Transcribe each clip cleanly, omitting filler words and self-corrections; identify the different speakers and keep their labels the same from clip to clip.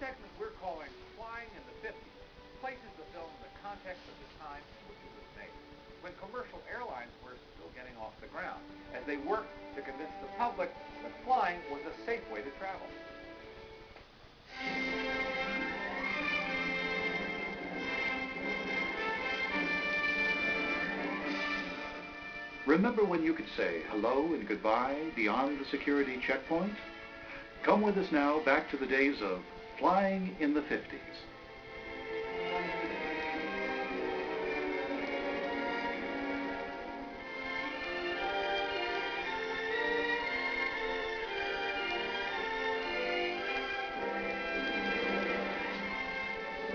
Speaker 1: segment we're calling Flying in the 50s places the film in the context of the time in which it was made, when commercial airlines were still getting off the ground, as they worked to convince the public that flying was a safe way to travel.
Speaker 2: Remember when you could say hello and goodbye beyond the security checkpoint? Come with us now back to the days of flying in the 50s.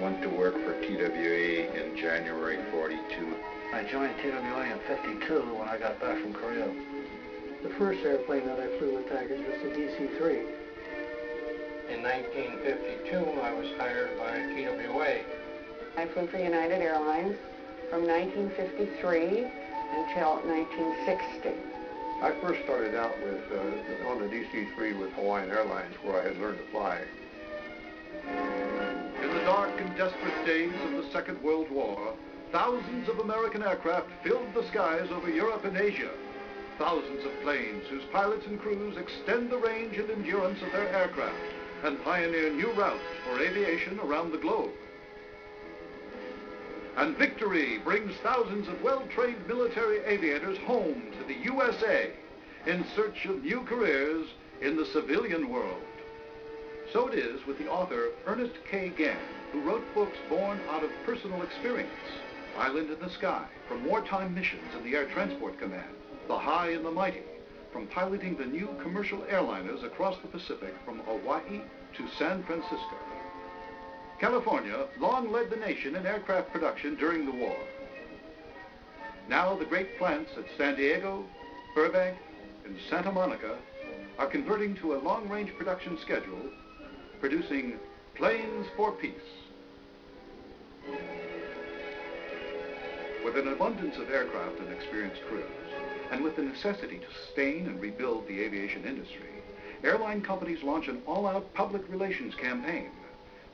Speaker 3: Went to work for TWE in January '42.
Speaker 4: I joined TWA in '52 when I got back from Korea. The first airplane that I flew with baggage was the DC-3.
Speaker 5: In 1952, I was hired by TWA.
Speaker 6: I flew for United Airlines from 1953 until 1960.
Speaker 7: I first started out on the DC-3 with Hawaiian Airlines, where I had learned to fly.
Speaker 2: In the dark and desperate days of the Second World War, thousands of American aircraft filled the skies over Europe and Asia. Thousands of planes whose pilots and crews extend the range and endurance of their aircraft and pioneer new routes for aviation around the globe. And victory brings thousands of well-trained military aviators home to the USA in search of new careers in the civilian world. So it is with the author Ernest K. Gann, who wrote books born out of personal experience. Island in the Sky, from wartime missions in the Air Transport Command. The High and the Mighty, from piloting the new commercial airliners across the Pacific from Hawaii to San Francisco. California long led the nation in aircraft production during the war. Now the great plants at San Diego, Burbank, and Santa Monica are converting to a long-range production schedule, producing planes for peace. With an abundance of aircraft and experienced crews, and with the necessity to sustain and rebuild the aviation industry, airline companies launch an all-out public relations campaign.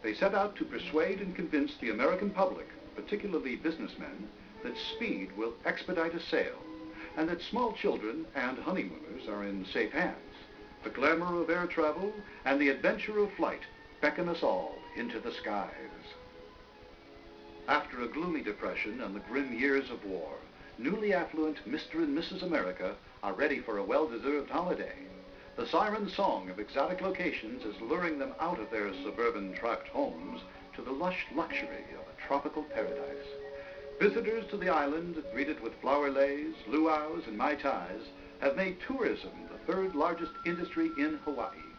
Speaker 2: They set out to persuade and convince the American public, particularly businessmen, that speed will expedite a sale, and that small children and honeymooners are in safe hands. The glamour of air travel and the adventure of flight beckon us all into the skies. After a gloomy depression and the grim years of war, newly affluent Mr. and Mrs. America are ready for a well-deserved holiday. The siren song of exotic locations is luring them out of their suburban trapped homes to the lush luxury of a tropical paradise. Visitors to the island, greeted with flower leis, luau's, and mai tais, have made tourism the third largest industry in Hawaii.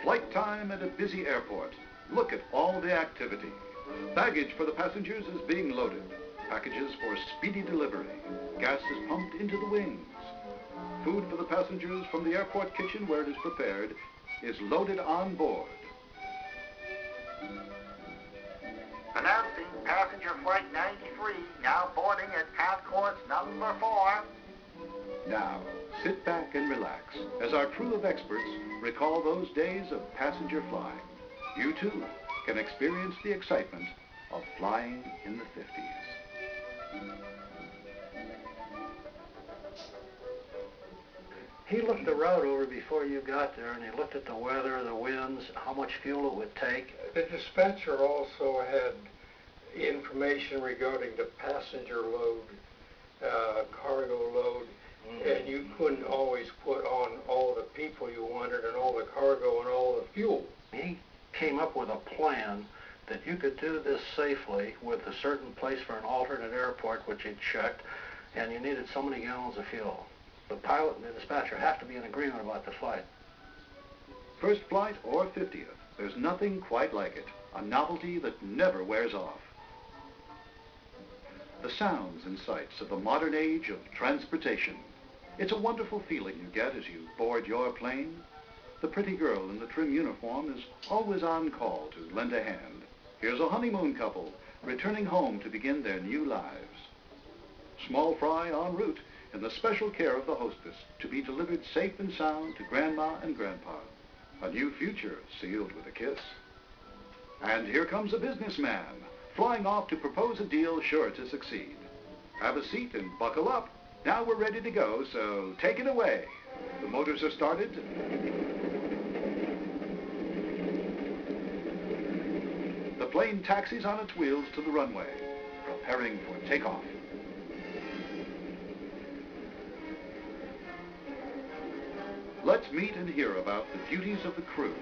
Speaker 2: Flight time at a busy airport. Look at all the activity. Baggage for the passengers is being loaded. Packages for speedy delivery. Gas is pumped into the wings. Food for the passengers from the airport kitchen where it is prepared is loaded on board.
Speaker 8: Announcing passenger flight 93, now boarding at concourse number 4.
Speaker 2: Now, sit back and relax as our crew of experts recall those days of passenger flying. You too can experience the excitement of flying in the 50s.
Speaker 4: He looked the route over before you got there, and he looked at the weather, the winds, how much fuel it would take.
Speaker 5: The dispatcher also had information regarding the passenger load, cargo load, and you couldn't always put on all the people you wanted and all the cargo and all the fuel.
Speaker 4: He came up with a plan that you could do this safely with a certain place for an alternate airport, which he checked, and you needed so many gallons of fuel. The pilot and the dispatcher have to be in agreement about the flight.
Speaker 2: First flight or 50th, there's nothing quite like it. A novelty that never wears off. The sounds and sights of the modern age of transportation. It's a wonderful feeling you get as you board your plane. The pretty girl in the trim uniform is always on call to lend a hand. Here's a honeymoon couple returning home to begin their new lives. Small fry en route in the special care of the hostess to be delivered safe and sound to Grandma and Grandpa. A new future sealed with a kiss. And here comes a businessman, flying off to propose a deal sure to succeed. Have a seat and buckle up. Now we're ready to go, so take it away. The motors are started. The plane taxis on its wheels to the runway, preparing for takeoff. Let's meet and hear about the duties of the crew.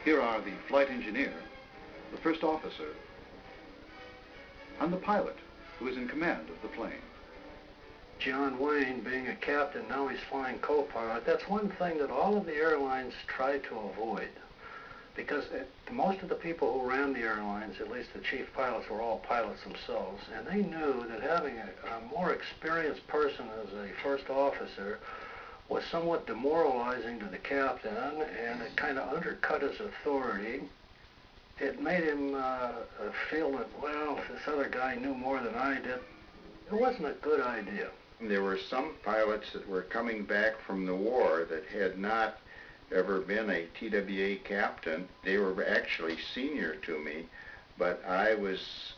Speaker 2: Here are the flight engineer, the first officer, and the pilot, who is in command of the plane.
Speaker 4: John Wayne, being a captain, now he's flying co-pilot. That's one thing that all of the airlines try to avoid. Because most of the people who ran the airlines, at least the chief pilots, were all pilots themselves. And they knew that having a more experienced person as a first officer was somewhat demoralizing to the captain, and it kind of undercut his authority. It made him feel that, well, this other guy knew more than I did. It wasn't a good idea.
Speaker 3: There were some pilots that were coming back from the war that had not ever been a TWA captain. They were actually senior to me, but I was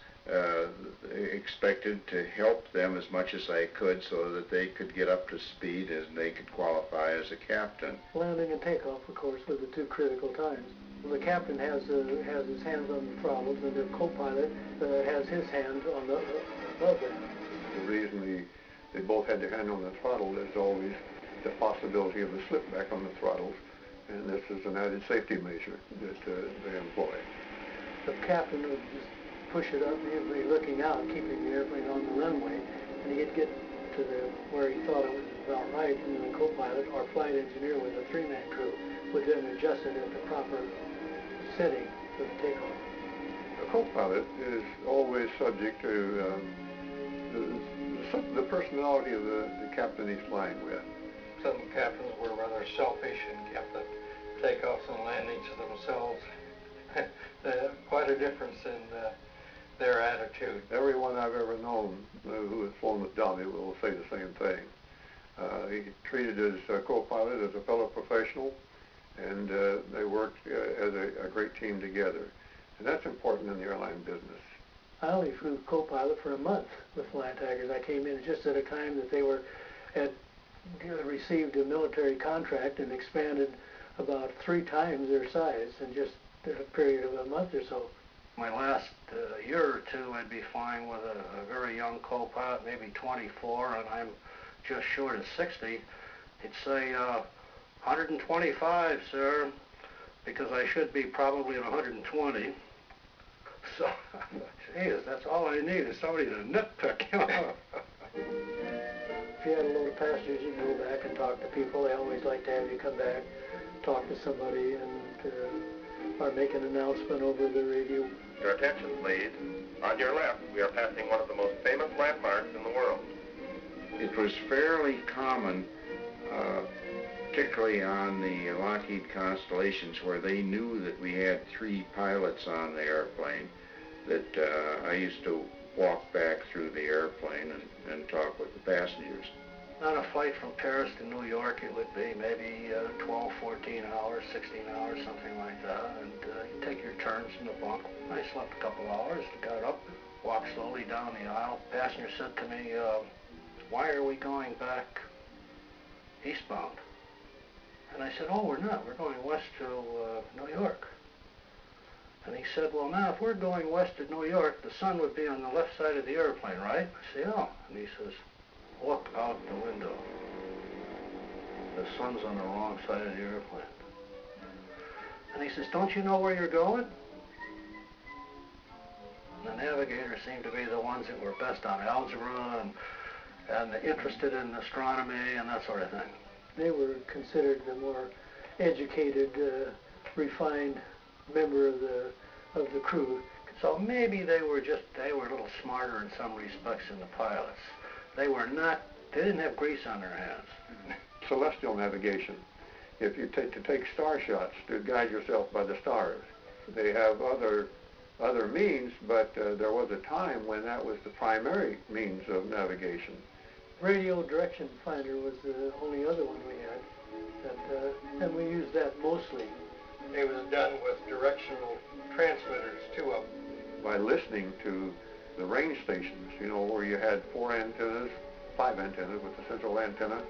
Speaker 3: expected to help them as much as I could so that they could get up to speed and they could qualify as a captain.
Speaker 9: Landing and takeoff, of course, were the two critical times. The captain has his hands on the throttles, and the co-pilot has his hands on the above them.
Speaker 7: The reason they both had their hand on the throttle is always the possibility of a slip back on the throttles, and this is an added safety measure that they employ.
Speaker 9: The captain would just push it up, and he'd be looking out, keeping the airplane on the runway, and he'd get to where he thought it was about right, and then the co-pilot or flight engineer with a three-man crew would then adjust it at the proper setting for the takeoff.
Speaker 7: The co-pilot is always subject to the personality of the captain he's flying with.
Speaker 5: Some captains were rather selfish and kept the takeoffs and landings to themselves. Quite a difference in their attitude.
Speaker 7: Everyone I've ever known who has flown with Johnny will say the same thing. He treated his co-pilot as a fellow professional, and they worked as a great team together. And that's important in the airline business.
Speaker 9: I only flew co-pilot for a month with Flying Tigers. I came in just at a time that they had received a military contract and expanded about 3 times their size in just a period of a month or so.
Speaker 4: My last year or two, I'd be flying with a very young co-pilot, maybe 24, and I'm just short of 60. He'd say, 125, sir, because I should be probably at 120. So, geez, that's all I need is somebody to nitpick.
Speaker 9: If you had a load of passengers, you can go back and talk to people. They always like to have you come back, talk to somebody, and or make an announcement over the radio.
Speaker 10: Your attention, please. On your left, we are passing one of the most famous landmarks in the world.
Speaker 3: It was fairly common, particularly on the Lockheed Constellations, where they knew that we had 3 pilots on the airplane, that I used to walk back through the airplane and talk with the passengers.
Speaker 4: On a flight from Paris to New York, it would be maybe 12, 14 hours, 16 hours, something like that, and you take your turns in the bunk. I slept a couple hours, got up, walked slowly down the aisle. The passenger said to me, why are we going back eastbound? And I said, oh, we're not. We're going west to New York. And he said, well, now, if we're going west to New York, the sun would be on the left side of the airplane, right? I said, yeah. And he says, look out the window. The sun's on the wrong side of the airplane. And he says, don't you know where you're going? And the navigators seemed to be the ones that were best on algebra and interested in astronomy and that sort of thing.
Speaker 9: They were considered the more educated, refined member of the crew.
Speaker 4: So maybe they were a little smarter in some respects than the pilots. They didn't have grease on their hands.
Speaker 7: Celestial navigation. If you take star shots to guide yourself by the stars, they have other means, but there was a time when that was the primary means of navigation.
Speaker 9: Radio direction finder was the only other one we had, and we used was that mostly?
Speaker 5: It was done with directional transmitters, 2 of them.
Speaker 7: By listening to the range stations, you know, where you had 4 antennas, 5 antennas with the central antenna,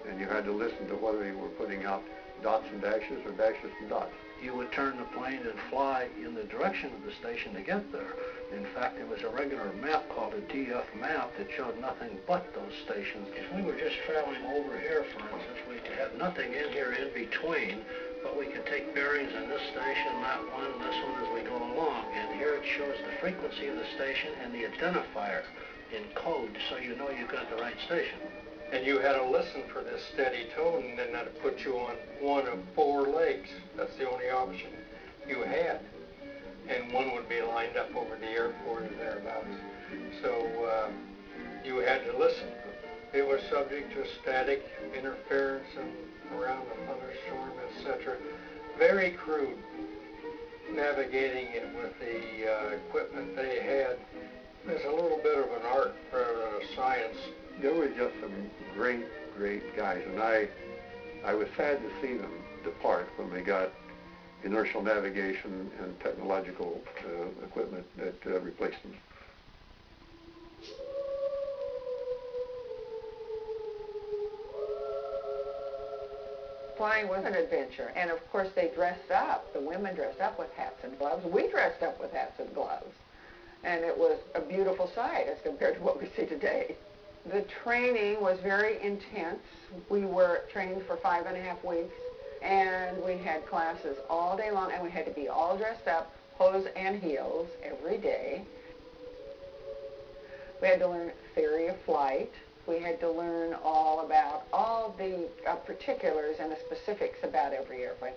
Speaker 7: and you had to listen to whether you were putting out dots and dashes or dashes and dots.
Speaker 4: You would turn the plane and fly in the direction of the station to get there. In fact, there was a regular map called a DF map that showed nothing but those stations. If we were just traveling over here, for instance, we had nothing in here in between, but we could take bearings in this station, that one, and this one as we go along. And here it shows the frequency of the station and the identifier in code, so you know you've got the right station.
Speaker 5: And you had to listen for this steady tone, and then that'd put you on one of 4 legs. That's the only option you had. And one would be lined up over the airport or thereabouts. So you had to listen. It was subject to static interference and around the thunderstorm, etc. Very crude. Navigating it with the equipment they had. There's a little bit of an art rather than a science.
Speaker 7: There were just some great, great guys, and I was sad to see them depart when they got inertial navigation and technological equipment that replaced them.
Speaker 6: Flying was an adventure, and of course they dressed up. The women dressed up with hats and gloves. We dressed up with hats and gloves, and it was a beautiful sight as compared to what we see today. The training was very intense. We were trained for 5.5 weeks, and we had classes all day long, and we had to be all dressed up, hose and heels, every day. We had to learn theory of flight. We had to learn all about all the particulars and the specifics about every airplane.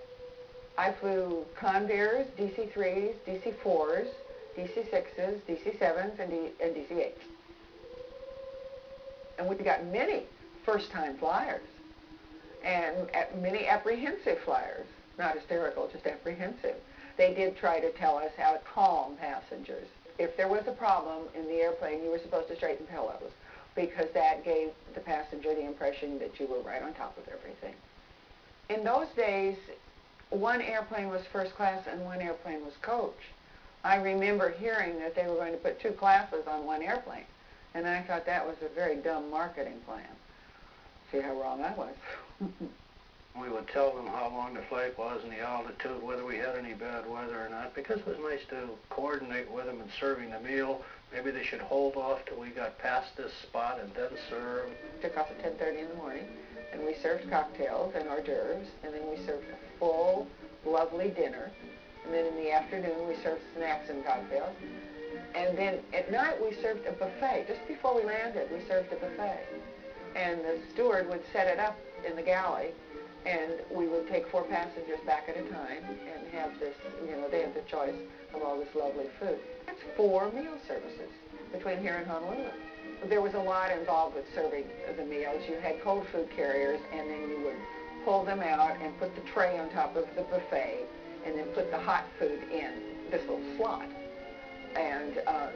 Speaker 6: I flew Convair's, DC-3s, DC-4s, DC-6s, DC-7s, and DC-8s. And we got many first-time flyers and many apprehensive flyers, not hysterical, just apprehensive. They did try to tell us how to calm passengers. If there was a problem in the airplane, you were supposed to straighten pillows because that gave the passenger the impression that you were right on top of everything. In those days, one airplane was first class and one airplane was coach. I remember hearing that they were going to put 2 classes on one airplane. And I thought that was a very dumb marketing plan. See how wrong I was.
Speaker 4: We would tell them how long the flight was and the altitude, whether we had any bad weather or not, because it was nice to coordinate with them in serving the meal. Maybe they should hold off till we got past this spot and then serve.
Speaker 6: Took off at 10:30 in the morning, and we served cocktails and hors d'oeuvres, and then we served a full, lovely dinner. And then in the afternoon, we served snacks and cocktails. And then at night, we served a buffet. Just before we landed, we served a buffet. And the steward would set it up in the galley, and we would take 4 passengers back at a time and have this, you know, they had the choice of all this lovely food. That's 4 meal services between here and Honolulu. There was a lot involved with serving the meals. You had cold food carriers, and then you would pull them out and put the tray on top of the buffet, and then put the hot food in this little slot. And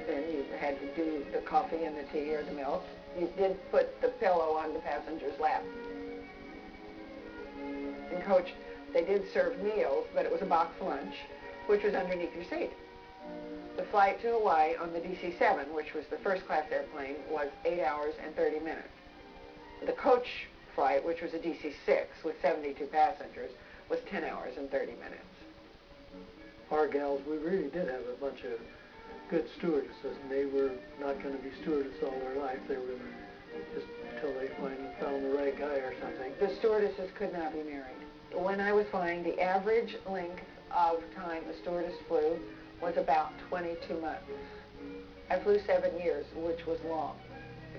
Speaker 6: then you had to do the coffee and the tea or the milk. You did put the pillow on the passenger's lap. In coach, they did serve meals, but it was a box lunch, which was underneath your seat. The flight to Hawaii on the DC-7, which was the first class airplane, was 8 hours and 30 minutes. The coach flight, which was a DC-6 with 72 passengers, was 10 hours and 30 minutes.
Speaker 9: Our gals, we really did have a bunch of good stewardesses, and they were not going to be stewardess all their life. They were just until they finally found the right guy or something.
Speaker 6: The stewardesses could not be married. When I was flying, the average length of time a stewardess flew was about 22 months. I flew 7 years, which was long.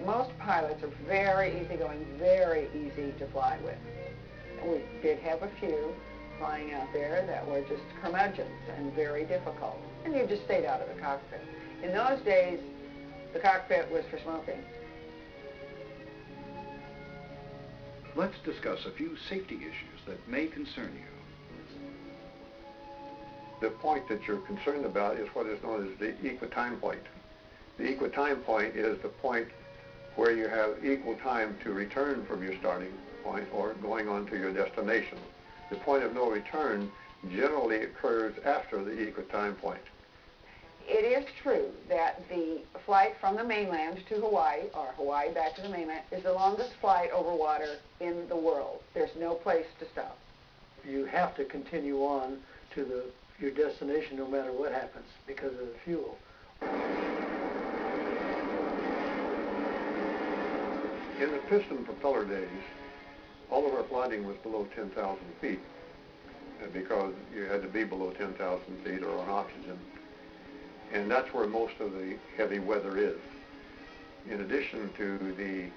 Speaker 6: Most pilots are very easygoing, very easy to fly with. And we did have a few flying out there that were just curmudgeons and very difficult. And you just stayed out of the cockpit. In those days, the cockpit was for smoking.
Speaker 2: Let's discuss a few safety issues that may concern you.
Speaker 7: The point that you're concerned about is what is known as the equal-time point. The equal-time point is the point where you have equal time to return from your starting point or going on to your destination. the point of no return generally occurs after the equitime point.
Speaker 6: It is true that the flight from the mainland to Hawaii, or Hawaii back to the mainland, is the longest flight over water in the world. There's no place to stop.
Speaker 9: You have to continue on to your destination no matter what happens because of the fuel.
Speaker 7: In the piston propeller days, all of our flying was below 10,000 feet because you had to be below 10,000 feet or on oxygen. And that's where most of the heavy weather is. In addition to the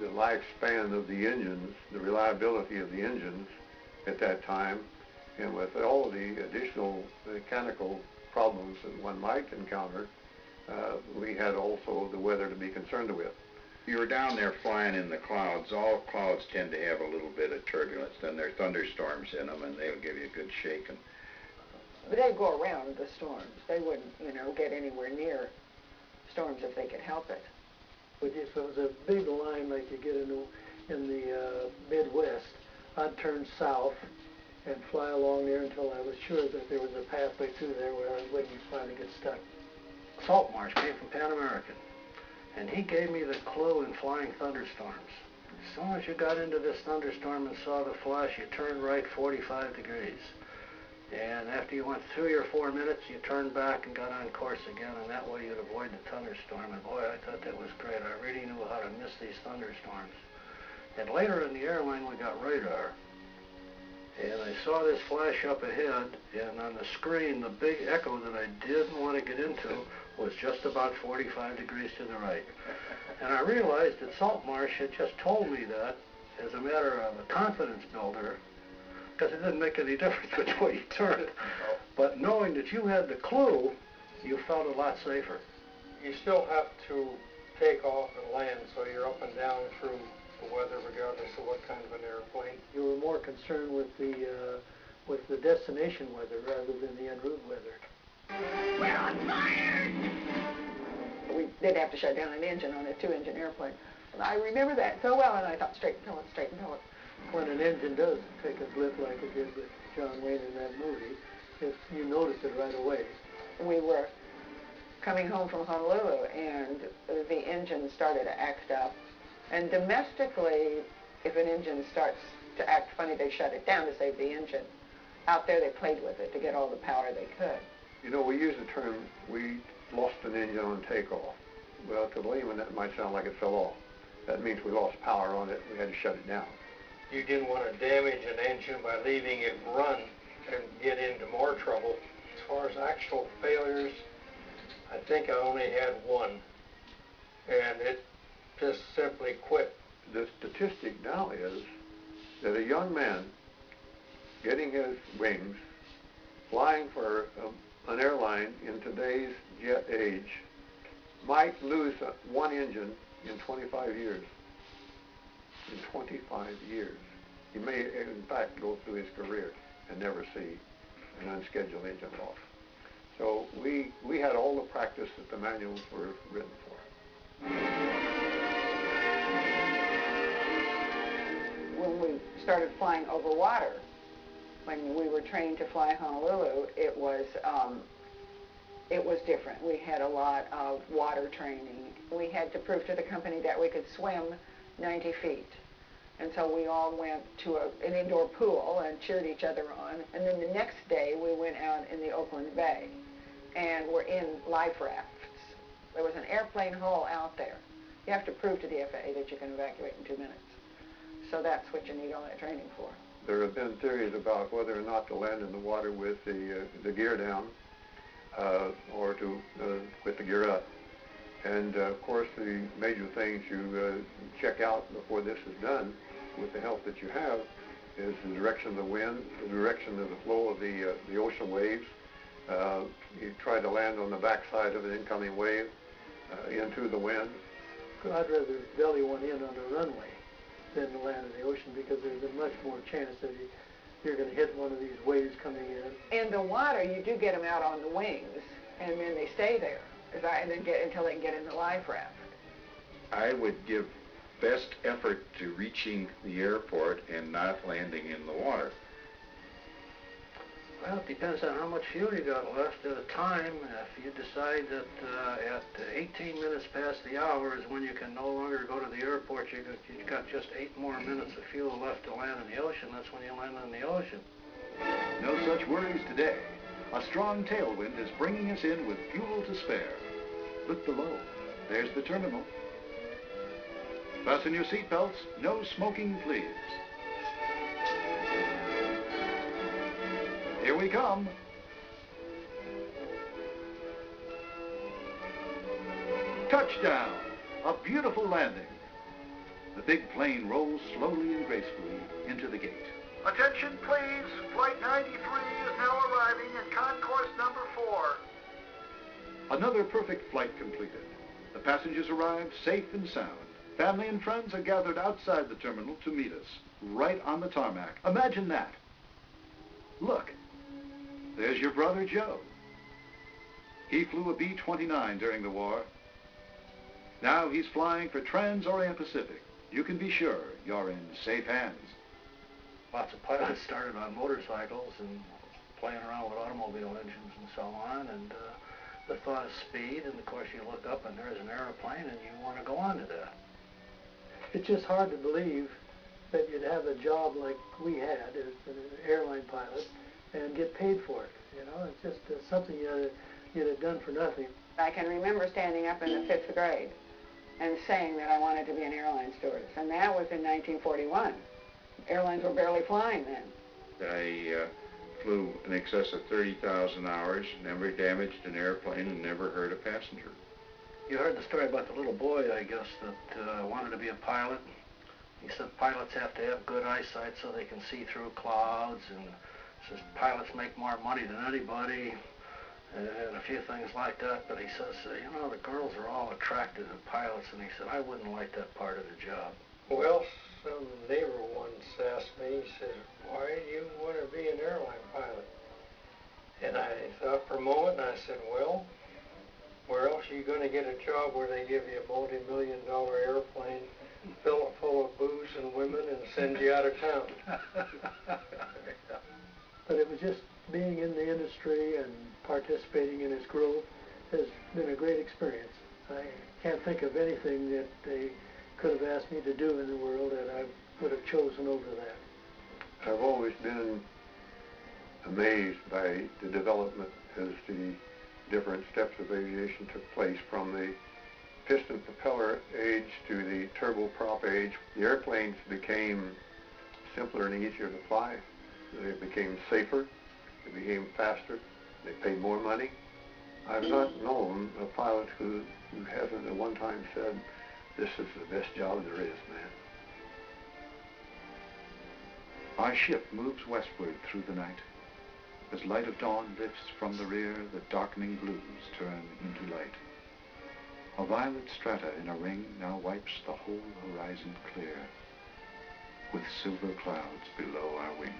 Speaker 7: lifespan of the engines, the reliability of the engines at that time, and with all the additional mechanical problems that one might encounter, we had also the weather to be concerned with.
Speaker 3: You were down there flying in the clouds. All clouds tend to have a little bit of turbulence. Then there are thunderstorms in them, and they'll give you a good shaking.
Speaker 6: But they'd go around the storms. They wouldn't, get anywhere near storms if they could help it.
Speaker 9: But if it was a big line like you get in the Midwest, I'd turn south and fly along there until I was sure that there was a pathway through there where I wouldn't finally get stuck.
Speaker 4: Saltmarsh came from Pan American, and he gave me the clue in flying thunderstorms. As soon as you got into this thunderstorm and saw the flash, you turned right 45 degrees. And after you went 3 or 4 minutes, you turned back and got on course again, and that way you'd avoid the thunderstorm. And boy, I thought that was great. I really knew how to miss these thunderstorms. And later in the airline, we got radar. And I saw this flash up ahead, and on the screen, the big echo that I didn't want to get into was just about 45 degrees to the right. And I realized that Saltmarsh had just told me that as a matter of a confidence builder, because it didn't make any difference which way you turned. But knowing that you had the clue, you felt a lot safer.
Speaker 5: You still have to take off and land, so you're up and down through the weather regardless of what kind of an airplane.
Speaker 9: You were more concerned with the destination weather rather than the en route weather.
Speaker 8: We're on fire!
Speaker 6: We did have to shut down an engine on a 2-engine airplane. And I remember that so well, and I thought, straighten pellet.
Speaker 9: When an engine does take a blip like it did with John Wayne in that movie, you notice it right away.
Speaker 6: We were coming home from Honolulu, and the engine started to act up. And domestically, if an engine starts to act funny, they shut it down to save the engine. Out there, they played with it to get all the power they could.
Speaker 7: We use the term, we lost an engine on takeoff. Well, to the layman, that might sound like it fell off. That means we lost power on it, we had to shut it down.
Speaker 5: You didn't want to damage an engine by leaving it run and get into more trouble. As far as actual failures, I think I only had one, and it just simply quit.
Speaker 7: The statistic now is that a young man getting his wings, flying for an airline in today's jet age, might lose one engine in 25 years. In 25 years. He may, in fact, go through his career and never see an unscheduled engine loss. So we had all the practice that the manuals were written for.
Speaker 6: When we started flying over water, when we were trained to fly Honolulu, it was different. We had a lot of water training. We had to prove to the company that we could swim 90 feet. And so we all went to an indoor pool and cheered each other on. And then the next day, we went out in the Oakland Bay and were in life rafts. There was an airplane hull out there. You have to prove to the FAA that you can evacuate in 2 minutes. So that's what you need all that training for.
Speaker 7: There have been theories about whether or not to land in the water with the gear down or with the gear up. And of course, the major things you check out before this is done, with the help that you have, is the direction of the wind, the direction of the flow of the ocean waves. You try to land on the backside of an incoming wave into the wind.
Speaker 9: I'd rather belly one in on the runway than to land in the ocean, because there's a much more chance that you're going to hit one of these waves coming in.
Speaker 6: In the water, you do get them out on the wings, and then they stay there. And then until they can get in the life raft.
Speaker 3: I would give best effort to reaching the airport and not landing in the water?
Speaker 4: Well, it depends on how much fuel you got left at a time. If you decide that at 18 minutes past the hour is when you can no longer go to the airport, you've got just 8 more minutes of fuel left to land in the ocean, that's when you land in the ocean.
Speaker 2: No such worries today. A strong tailwind is bringing us in with fuel to spare. Look below. There's the terminal. Fasten your seatbelts. No smoking, please. Here we come. Touchdown! A beautiful landing. The big plane rolls slowly and gracefully into the gate.
Speaker 8: Attention, please. Flight 93 is now arriving at concourse number 4.
Speaker 2: Another perfect flight completed. The passengers arrived safe and sound. Family and friends are gathered outside the terminal to meet us, right on the tarmac. Imagine that. Look, there's your brother Joe. He flew a B-29 during the war. Now he's flying for Trans-Orient Pacific. You can be sure you're in safe hands.
Speaker 4: Lots of pilots started on motorcycles and playing around with automobile engines and so on, and the thought of speed, and of course you look up and there's an airplane and you want to go on to that.
Speaker 9: It's just hard to believe that you'd have a job like we had as an airline pilot and get paid for it. You know, it's just something you'd have done for nothing.
Speaker 6: I can remember standing up in the 5th grade and saying that I wanted to be an airline stewardess, and that was in 1941. Airlines were barely flying then.
Speaker 3: I flew in excess of 30,000 hours, never damaged an airplane, and never hurt a passenger.
Speaker 4: You heard the story about the little boy, I guess, that wanted to be a pilot. He said pilots have to have good eyesight so they can see through clouds, and says pilots make more money than anybody, and a few things like that. But he says, you know, the girls are all attracted to pilots, and he said, I wouldn't like that part of the job.
Speaker 5: Well, some neighbor once asked me, he said, why do you want to be an airline pilot? And I thought for a moment, and I said, well, where else are you going to get a job where they give you a multi-million-dollar airplane, fill it full of booze and women, and send you out of town?
Speaker 9: But it was just being in the industry and participating in its growth has been a great experience. I can't think of anything that they could have asked me to do in the world that I would have chosen over that.
Speaker 7: I've always been amazed by the development as the different steps of aviation took place, from the piston propeller age to the turboprop age. The airplanes became simpler and easier to fly. They became safer, they became faster, they paid more money. I've not known a pilot who hasn't at one time said, this is the best job there is, man.
Speaker 2: Our ship moves westward through the night. As light of dawn lifts from the rear, the darkening blues turn into light. A violet strata in a ring now wipes the whole horizon clear, with silver clouds below our wing.